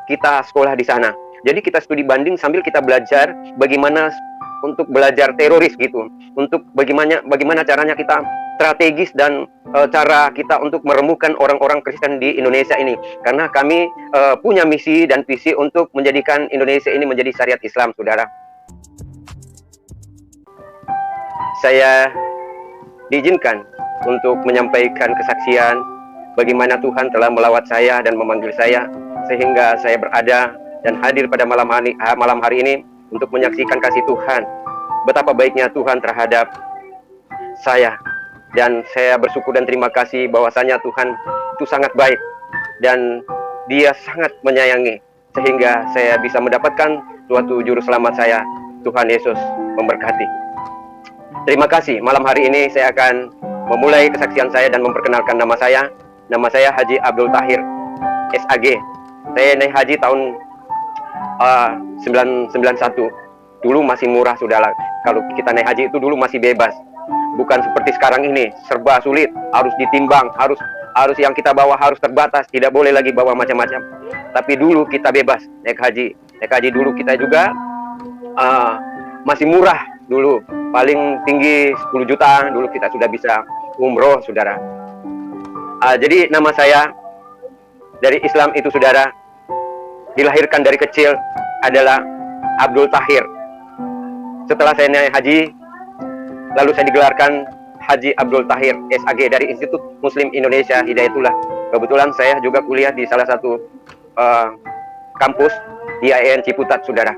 kita sekolah di sana. Jadi kita studi banding sambil kita belajar bagaimana untuk belajar teroris gitu, untuk bagaimana caranya kita strategis dan cara kita untuk merembukan orang-orang Kristen di Indonesia ini. Karena kami punya misi dan visi untuk menjadikan Indonesia ini menjadi syariat Islam, saudara. Saya diizinkan untuk menyampaikan kesaksian bagaimana Tuhan telah melawat saya dan memanggil saya sehingga saya berada dan hadir pada malam hari ini untuk menyaksikan kasih Tuhan. Betapa baiknya Tuhan terhadap saya. Dan saya bersyukur dan terima kasih bahwasanya Tuhan itu sangat baik. Dan Dia sangat menyayangi. Sehingga saya bisa mendapatkan suatu juru selamat saya. Tuhan Yesus memberkati. Terima kasih. Malam hari ini saya akan memulai kesaksian saya dan memperkenalkan nama saya. Nama saya Haji Abdul Tahir, SAG. Saya naik haji tahun 991. Dulu masih murah, saudara. Kalau kita naik haji itu dulu masih bebas. Bukan seperti sekarang ini, serba sulit, harus ditimbang, harus yang kita bawa harus terbatas, tidak boleh lagi bawa macam-macam. Tapi dulu kita bebas naik haji. Naik haji dulu kita juga masih murah dulu. Paling tinggi 10 juta dulu kita sudah bisa umroh, saudara. Jadi nama saya dari Islam itu, saudara, dilahirkan dari kecil adalah Abdul Tahir. Setelah saya naik haji, lalu saya digelarkan Haji Abdul Tahir SAG dari Institut Muslim Indonesia Hidayatullah. Kebetulan saya juga kuliah di salah satu kampus di IAIN Ciputat, saudara.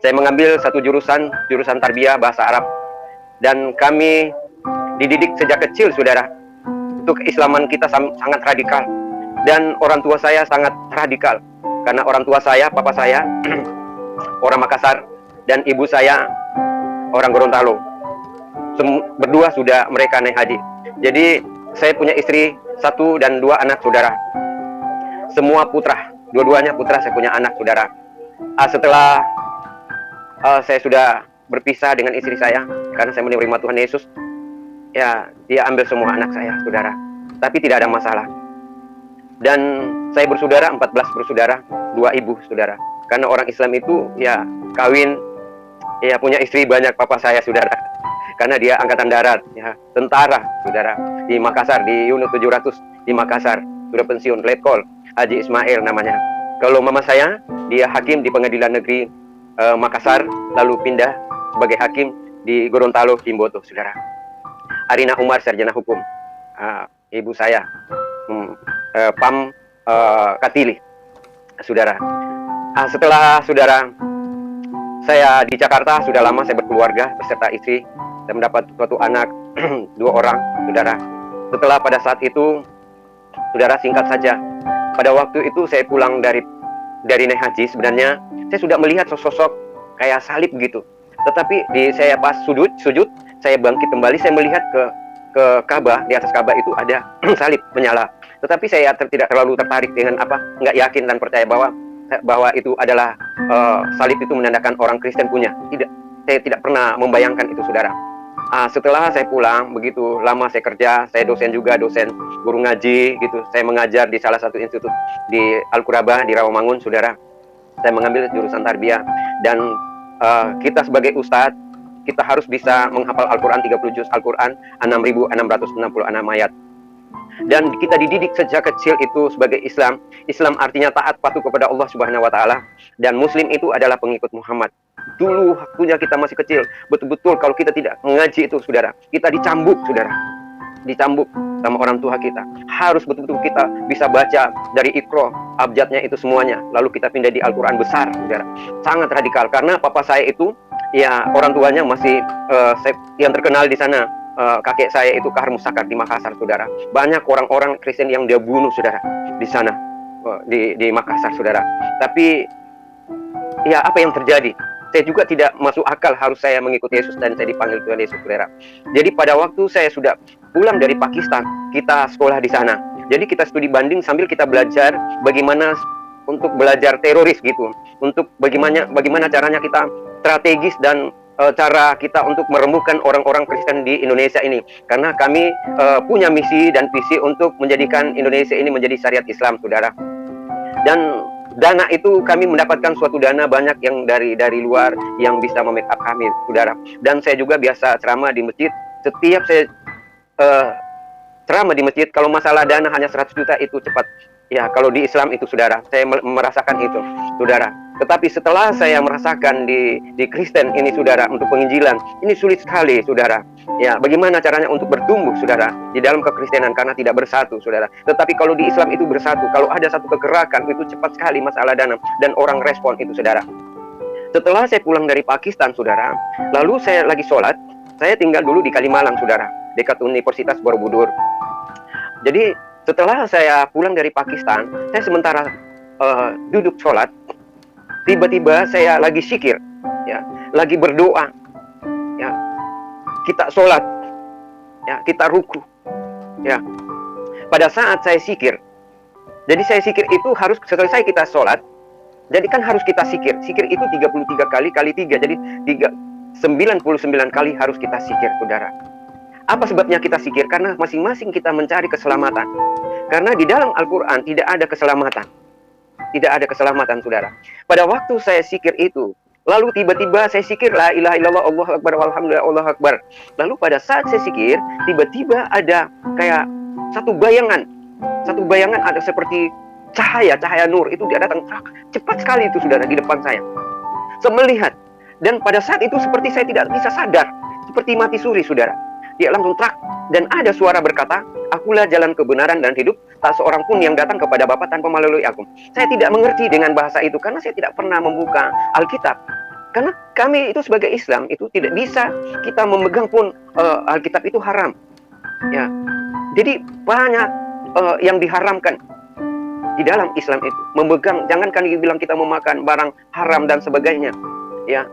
Saya mengambil satu jurusan tarbiyah bahasa Arab. Dan kami dididik sejak kecil, saudara. Untuk keislaman kita sangat radikal. Dan orang tua saya sangat radikal. Karena orang tua saya, papa saya, orang Makassar. Dan ibu saya, orang Gorontalo. Berdua sudah mereka naik haji. Jadi saya punya istri 1 dan 2 anak, saudara. Semua putra. Dua-duanya putra, saya punya anak, saudara. Setelah saya sudah berpisah dengan istri saya, karena saya menerima Tuhan Yesus, ya, dia ambil semua anak saya, saudara. Tapi tidak ada masalah. Dan saya bersaudara, 14 bersaudara, 2 ibu, saudara. Karena orang Islam itu, ya, kawin, ya, punya istri banyak, papa saya, saudara. Karena dia angkatan darat, ya, tentara, saudara. Di Makassar, di unit 700, di Makassar. Sudah pensiun, letkol, Haji Ismail namanya. Kalau mama saya, dia hakim di pengadilan negeri Makassar, lalu pindah sebagai hakim di Gorontalo, Kimboto, saudara. Arina Umar, sarjana hukum. Ibu saya, Pam Katili, saudara. Setelah, saudara, saya di Jakarta, sudah lama saya berkeluarga beserta istri. Saya mendapat suatu anak, 2 orang, saudara. Setelah pada saat itu, saudara, singkat saja. Pada waktu itu saya pulang dari naik haji, sebenarnya saya sudah melihat sosok kayak salib gitu. Tetapi saya pas sujud, saya bangkit kembali, saya melihat ke Ka'bah, di atas Ka'bah itu ada salib menyala. Tetapi saya tidak terlalu tertarik dengan nggak yakin dan percaya bahwa itu adalah salib itu menandakan orang Kristen punya. Tidak, saya tidak pernah membayangkan itu, saudara. Setelah saya pulang, begitu lama saya kerja, saya dosen juga, dosen guru ngaji gitu. Saya mengajar di salah satu institut di Al-Qurabah di Rawamangun, saudara. Saya mengambil jurusan tarbiyah. Dan kita sebagai ustadz, kita harus bisa menghafal Al-Quran 30 juz Al-Quran, 6.666 ayat. Dan kita dididik sejak kecil itu sebagai Islam. Islam artinya taat patuh kepada Allah Subhanahu wa taala, dan muslim itu adalah pengikut Muhammad. Dulu waktunya kita masih kecil, betul-betul kalau kita tidak mengaji itu, saudara, kita dicambuk, saudara. Dicambuk sama orang tua kita. Harus betul-betul kita bisa baca dari Iqra, abjadnya itu semuanya. Lalu kita pindah di Al-Quran besar, saudara. Sangat radikal, karena papa saya itu, ya, orang tuanya masih yang terkenal di sana. Kakek saya itu Kahar Musakar di Makassar, saudara. Banyak orang-orang Kristen yang dia bunuh, saudara, di sana, di Makassar, saudara. Tapi ya, apa yang terjadi? Saya juga tidak masuk akal harus saya mengikuti Yesus dan saya dipanggil Tuhan Yesus, saudara. Jadi pada waktu saya sudah pulang dari Pakistan, kita sekolah di sana. Jadi kita studi banding sambil kita belajar bagaimana untuk belajar teroris gitu. Untuk bagaimana caranya kita strategis dan cara kita untuk merembukan orang-orang Kristen di Indonesia ini. Karena kami punya misi dan visi untuk menjadikan Indonesia ini menjadi syariat Islam, saudara. Dan dana itu kami mendapatkan suatu dana banyak yang dari luar yang bisa memake up kami, saudara. Dan saya juga biasa ceramah di masjid. Setiap saya ceramah di masjid, kalau masalah dana hanya 100 juta itu cepat. Ya, kalau di Islam itu, saudara, saya merasakan itu, saudara. Tetapi setelah saya merasakan di Kristen ini, saudara, untuk penginjilan, ini sulit sekali, saudara. Ya, bagaimana caranya untuk bertumbuh, saudara, di dalam kekristenan karena tidak bersatu, saudara. Tetapi kalau di Islam itu bersatu, kalau ada satu kegerakan itu cepat sekali masalah dana dan orang respon itu, saudara. Setelah saya pulang dari Pakistan, saudara, lalu saya lagi sholat, saya tinggal dulu di Kalimalang, saudara, dekat Universitas Borobudur. Jadi setelah saya pulang dari Pakistan, saya sementara duduk sholat, tiba-tiba saya lagi zikir, ya, lagi berdoa, ya, kita sholat, ya, kita ruku, ya. Pada saat saya zikir, jadi saya zikir itu harus selesai kita sholat, jadi kan harus kita zikir. Zikir itu 33 kali kali 3, jadi 99 kali harus kita zikir, saudara. Apa sebabnya kita zikir? Karena masing-masing kita mencari keselamatan. Karena di dalam Al-Quran tidak ada keselamatan. Tidak ada keselamatan, saudara. Pada waktu saya zikir itu, lalu tiba-tiba saya zikir, la ilaha illallah, Allahu akbar, walhamdulillah, Allahu akbar. Lalu pada saat saya zikir, tiba-tiba ada kayak satu bayangan ada seperti cahaya nur, itu dia datang cepat sekali itu, saudara, di depan saya. Saya melihat, dan pada saat itu seperti saya tidak bisa sadar, seperti mati suri, saudara. Dia langsung trak, dan ada suara berkata, akulah jalan kebenaran dan hidup, tak seorang pun yang datang kepada Bapa tanpa melalui aku. Saya tidak mengerti dengan bahasa itu, karena saya tidak pernah membuka Alkitab. Karena kami itu sebagai Islam, itu tidak bisa kita memegang pun Alkitab itu haram. Ya, jadi banyak yang diharamkan di dalam Islam itu. Memegang, jangankan bilang kita memakan barang haram dan sebagainya. Ya,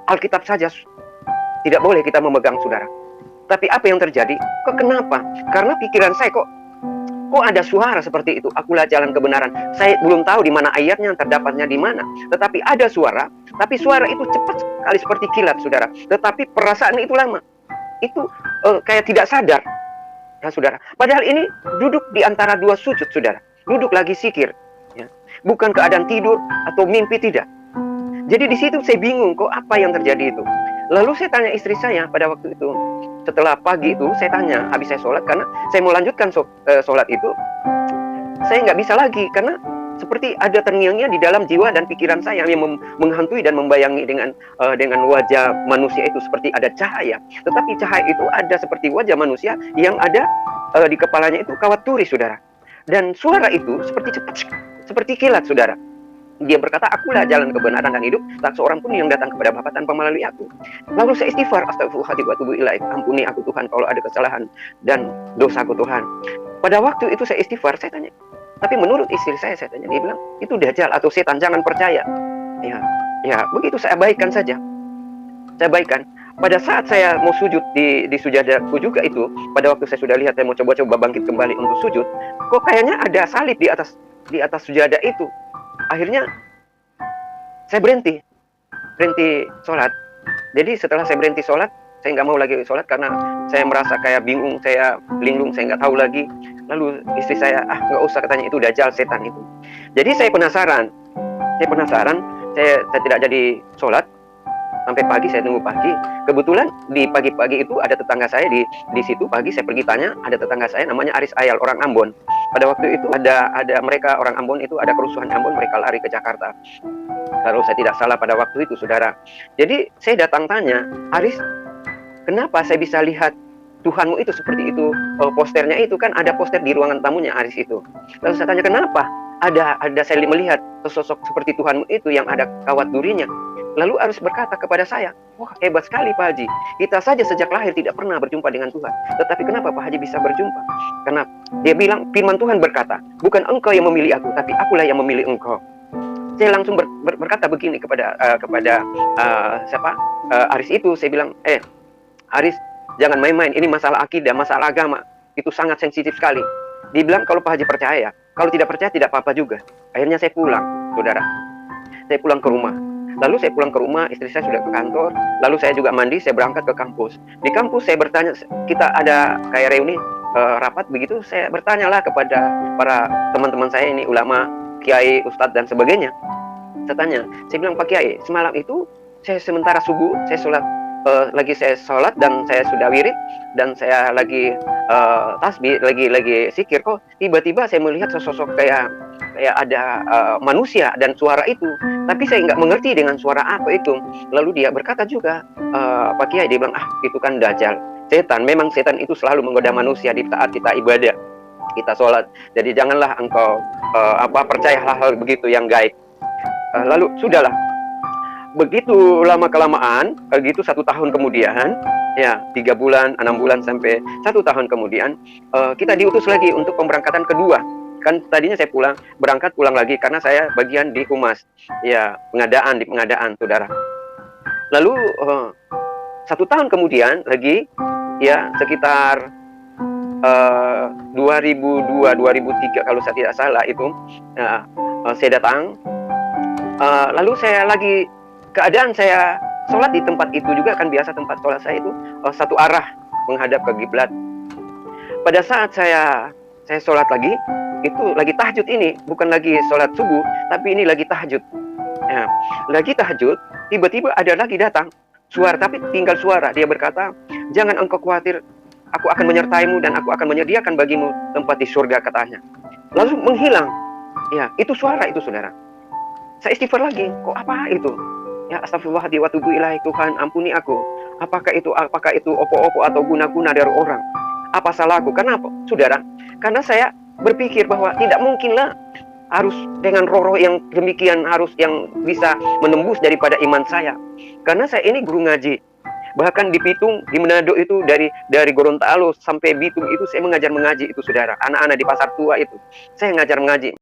Alkitab saja tidak boleh kita memegang, saudara. Tapi apa yang terjadi? Kok kenapa? Karena pikiran saya kok ada suara seperti itu. Akulah jalan kebenaran. Saya belum tahu di mana ayatnya, terdapatnya di mana. Tetapi ada suara, tapi suara itu cepat sekali seperti kilat, saudara. Tetapi perasaan itu lama. Itu kayak tidak sadar. Ya, saudara. Padahal ini duduk di antara dua sujud, saudara. Duduk lagi zikir. Ya. Bukan keadaan tidur atau mimpi, tidak. Jadi di situ saya bingung, kok apa yang terjadi itu. Lalu saya tanya istri saya pada waktu itu. Setelah pagi itu saya tanya, habis saya sholat, karena saya mau lanjutkan sholat itu, saya nggak bisa lagi, karena seperti ada terngiang-ngiang di dalam jiwa dan pikiran saya yang menghantui dan membayangi dengan wajah manusia itu seperti ada cahaya. Tetapi cahaya itu ada seperti wajah manusia yang ada di kepalanya itu kawat turis, saudara. Dan suara itu seperti cepat, seperti kilat, saudara. Dia berkata, akulah jalan kebenaran dan hidup, tak seorang pun yang datang kepada Bapa tanpa melalui aku. Lalu saya istighfar, astagfirullahaladzim wa atubu ilaik, ampuni aku Tuhan kalau ada kesalahan dan dosaku Tuhan. Pada waktu itu saya istighfar, saya tanya, tapi menurut istri saya tanya, dia bilang, itu dajjal atau setan, jangan percaya. Ya, begitu saya abaikan saja. Saya abaikan. Pada saat saya mau sujud di sujadaku juga itu, pada waktu saya sudah lihat, saya mau coba-coba bangkit kembali untuk sujud, kok kayaknya ada salib di atas sujadah itu. Akhirnya saya berhenti sholat. Jadi setelah saya berhenti sholat, saya nggak mau lagi sholat karena saya merasa kayak bingung, saya linglung, saya nggak tahu lagi. Lalu istri saya, nggak usah, katanya itu dajjal, setan itu. Jadi saya penasaran, saya tidak jadi sholat sampai pagi. Saya tunggu pagi. Kebetulan di pagi-pagi itu ada tetangga saya di situ. Pagi saya pergi tanya, ada tetangga saya namanya Aris Ayal, orang Ambon. Pada waktu itu ada mereka orang Ambon itu ada kerusuhan Ambon, mereka lari ke Jakarta. Kalau saya tidak salah pada waktu itu, saudara. Jadi saya datang tanya, Aris, kenapa saya bisa lihat Tuhanmu itu seperti itu? Posternya itu kan ada poster di ruangan tamunya Aris itu. Lalu saya tanya, kenapa? Ada saya melihat sosok seperti Tuhanmu itu yang ada kawat durinya. Lalu Aris berkata kepada saya, wah, hebat sekali Pak Haji. Kita saja sejak lahir tidak pernah berjumpa dengan Tuhan. Tetapi kenapa Pak Haji bisa berjumpa? Karena dia bilang, firman Tuhan berkata, bukan engkau yang memilih aku, tapi akulah yang memilih engkau. Saya langsung berkata begini kepada Aris itu. Saya bilang, Aris, jangan main-main. Ini masalah akidah, masalah agama. Itu sangat sensitif sekali. Dia bilang, kalau Pak Haji percaya, kalau tidak percaya tidak apa-apa juga. Akhirnya saya pulang, saudara. Saya pulang ke rumah. Lalu saya pulang ke rumah, istri saya sudah ke kantor. Lalu saya juga mandi, saya berangkat ke kampus. Di kampus saya bertanya, kita ada kayak reuni rapat begitu. Saya bertanyalah kepada para teman-teman saya ini, ulama kiai, ustadz dan sebagainya. Saya tanya, saya bilang, Pak Kiai, semalam itu saya sementara subuh, saya sholat, saya sholat dan saya sudah wirid dan saya lagi tasbih, lagi zikir, kok tiba-tiba saya melihat sosok kayak ada manusia dan suara itu, tapi saya nggak mengerti dengan suara apa itu. Lalu dia berkata juga, Pak Kiai, dia bilang, itu kan dajjal, setan. Memang setan itu selalu menggoda manusia di saat kita ibadah, kita sholat. Jadi janganlah engkau percaya hal-hal begitu yang gaib. Lalu sudahlah, begitu lama kelamaan, gitu 1 tahun kemudian, ya 3 bulan, 6 bulan sampai 1 tahun kemudian, kita diutus lagi untuk pemberangkatan kedua. Kan tadinya saya berangkat pulang lagi karena saya bagian di humas, ya di pengadaan, saudara. Lalu 1 tahun kemudian lagi, ya sekitar 2002-2003 kalau saya tidak salah itu, saya datang. Lalu saya lagi, keadaan saya sholat di tempat itu juga, kan biasa tempat sholat saya itu satu arah menghadap ke kiblat. Pada saat saya sholat lagi, itu lagi tahajud ini, bukan lagi sholat subuh, tapi ini lagi tahajud. Ya, lagi tahajud, tiba-tiba ada lagi datang suara, tapi tinggal suara. Dia berkata, jangan engkau khawatir, aku akan menyertaimu dan aku akan menyediakan bagimu tempat di surga, katanya. Lalu menghilang. Ya, itu suara itu, saudara. Saya istighfar lagi, kok apa itu? Ya, astagfirullahaladzim wa tubu ilaih, Tuhan ampuni aku. Apakah itu opo-opo atau guna-guna dari orang? Apa salahku? Kenapa, saudara? Karena saya berpikir bahwa tidak mungkinlah harus dengan roh-roh yang demikian, harus yang bisa menembus daripada iman saya. Karena saya ini guru ngaji. Bahkan di Bitung, di Manado itu, dari Gorontalo sampai Bitung itu saya mengajar mengaji itu, saudara. Anak-anak di Pasar Tua itu, saya ngajar mengaji.